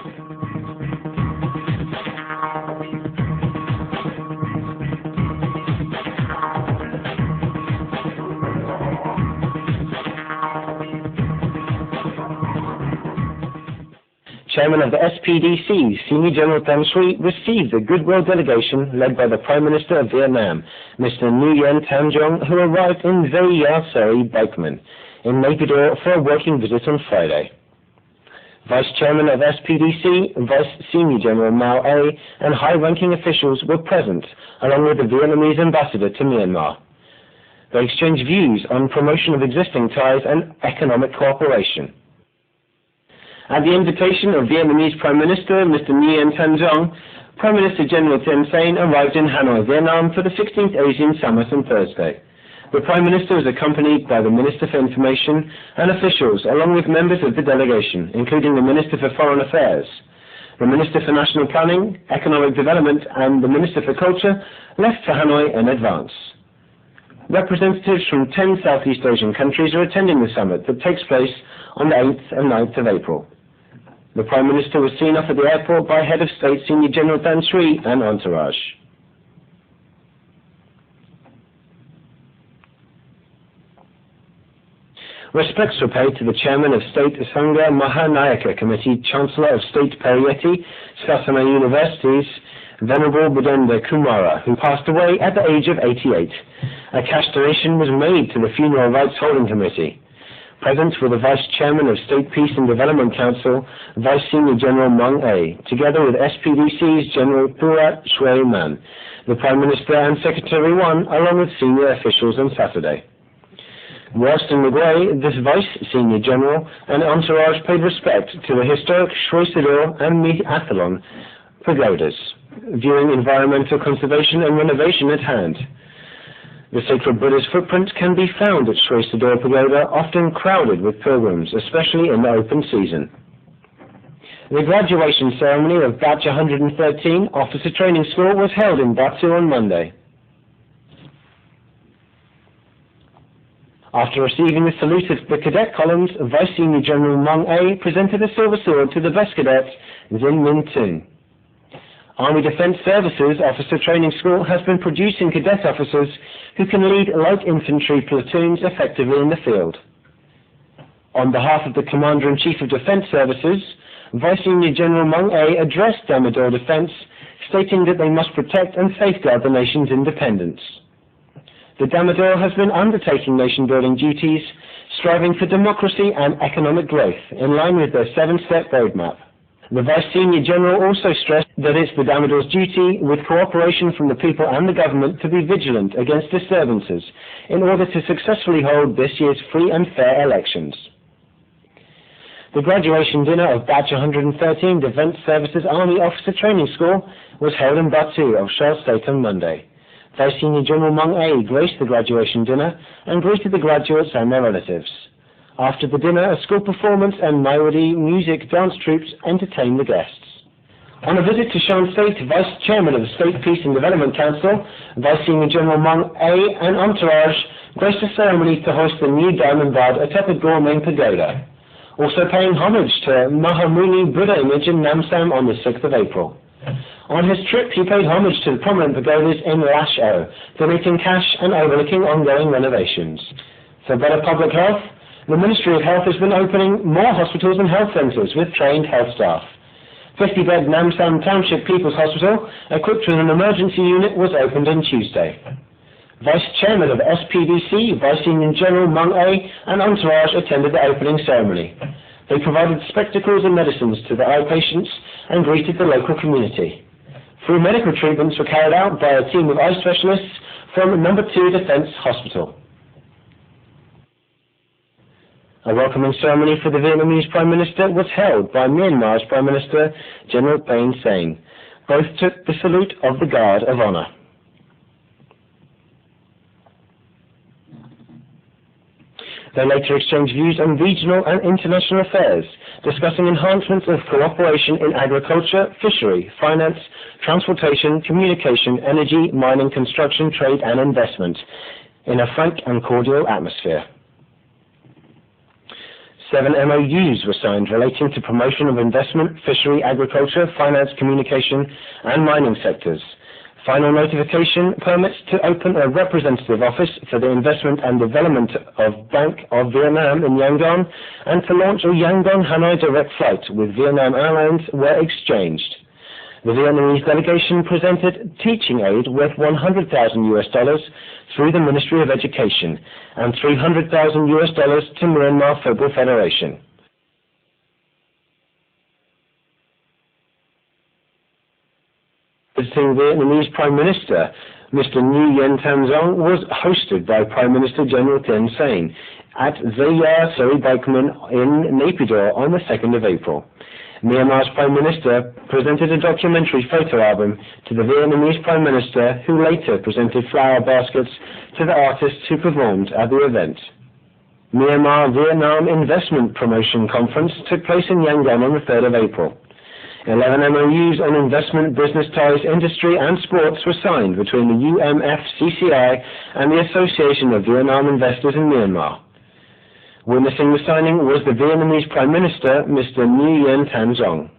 Chairman of the SPDC, Senior General Tan Sri, received the goodwill delegation led by the Prime Minister of Vietnam, Mr. Nguyen Tam Jong, who arrived in Zay Sari Baikman in Naypyidaw for a working visit on Friday. Vice Chairman of SPDC, Vice Senior General Mao A, and high-ranking officials were present, along with the Vietnamese ambassador to Myanmar. They exchanged views on promotion of existing ties and economic cooperation. At the invitation of Vietnamese Prime Minister Mr. Nguyen Tan Jong, Prime Minister General Thein Sein arrived in Hanoi, Vietnam for the 16th Asian Summit on Thursday. The Prime Minister was accompanied by the Minister for Information and officials, along with members of the delegation, including the Minister for Foreign Affairs. The Minister for National Planning, Economic Development and the Minister for Culture left for Hanoi in advance. Representatives from 10 Southeast Asian countries are attending the summit that takes place on the 8th and 9th of April. The Prime Minister was seen off at the airport by Head of State Senior General Tan Sri and entourage. Respects were paid to the Chairman of State Sangha Mahanayaka Committee, Chancellor of State Pariyati, Sasana Universities, Venerable Budenda Kumara, who passed away at the age of 88. A cash donation was made to the Funeral Rights Holding Committee. Present were the Vice Chairman of State Peace and Development Council, Vice Senior General Mung A, together with SPDC's General Pura Shui Man, the Prime Minister and Secretary One, along with senior officials on Saturday. Whilst in Uruguay, this Vice Senior General and entourage paid respect to the historic Shui Sido and Athlon pagodas, viewing environmental conservation and renovation at hand. The sacred Buddha's footprint can be found at Shui Sido Pagoda, often crowded with pilgrims, especially in the open season. The graduation ceremony of Batch 113 Officer Training School was held in Batu on Monday. After receiving the salute of the cadet columns, Vice Senior General Mung A presented a silver sword to the best cadet, Zin Min Tun. Army Defence Services Officer Training School has been producing cadet officers who can lead light infantry platoons effectively in the field. On behalf of the Commander-in-Chief of Defence Services, Vice Senior General Mung A addressed Damodar Defence, stating that they must protect and safeguard the nation's independence. The Damodar has been undertaking nation-building duties, striving for democracy and economic growth, in line with their 7-step roadmap. The Vice Senior General also stressed that it's the Damodar's duty, with cooperation from the people and the government, to be vigilant against disturbances in order to successfully hold this year's free and fair elections. The graduation dinner of Batch 113 Defence Services Army Officer Training School was held in Batu, offshore state on Monday. Vice Senior General Mung A graced the graduation dinner and greeted the graduates and their relatives. After the dinner, a school performance and Mayawadi music dance troupes entertained the guests. On a visit to Shan State, Vice Chairman of the State Peace and Development Council, Vice Senior General Mung A and entourage graced a ceremony to hoist the new diamond bud atop the Gormain Pagoda, also paying homage to Mahamuni Buddha image in Namsam on the 6th of April. On his trip, he paid homage to the prominent pagodas in Lash-O, donating cash and overlooking ongoing renovations. For better public health, the Ministry of Health has been opening more hospitals and health centres with trained health staff. 50-bed Namsam Township People's Hospital, equipped with an emergency unit, was opened on Tuesday. Vice Chairman of SPDC, Vice Senior General Mung A and entourage attended the opening ceremony. They provided spectacles and medicines to the eye patients and greeted the local community. Free medical treatments were carried out by a team of eye specialists from No. 2 Defence Hospital. A welcoming ceremony for the Vietnamese Prime Minister was held by Myanmar's Prime Minister, General Thein Sein. Both took the salute of the Guard of Honour. They later exchanged views on regional and international affairs, discussing enhancements of cooperation in agriculture, fishery, finance, transportation, communication, energy, mining, construction, trade and investment, in a frank and cordial atmosphere. 7 MOUs were signed relating to promotion of investment, fishery, agriculture, finance, communication, and mining sectors. Final notification permits to open a representative office for the investment and development of Bank of Vietnam in Yangon and to launch a Yangon-Hanoi direct flight with Vietnam Airlines were exchanged. The Vietnamese delegation presented teaching aid worth $100,000 through the Ministry of Education and $300,000 to Myanmar Football Federation. Visiting Vietnamese Prime Minister Mr. Nguyen Thanh Duong was hosted by Prime Minister General Thein Sein at Zaya Seri Baikman in Naypyidaw on the 2nd of April. Myanmar's Prime Minister presented a documentary photo album to the Vietnamese Prime Minister, who later presented flower baskets to the artists who performed at the event. Myanmar-Vietnam Investment Promotion Conference took place in Yangon on the 3rd of April. 11 MOUs on investment, business ties, industry and sports were signed between the UMFCCI and the Association of Vietnam Investors in Myanmar. Witnessing the signing was the Vietnamese Prime Minister, Mr. Nguyen Thanh Duong.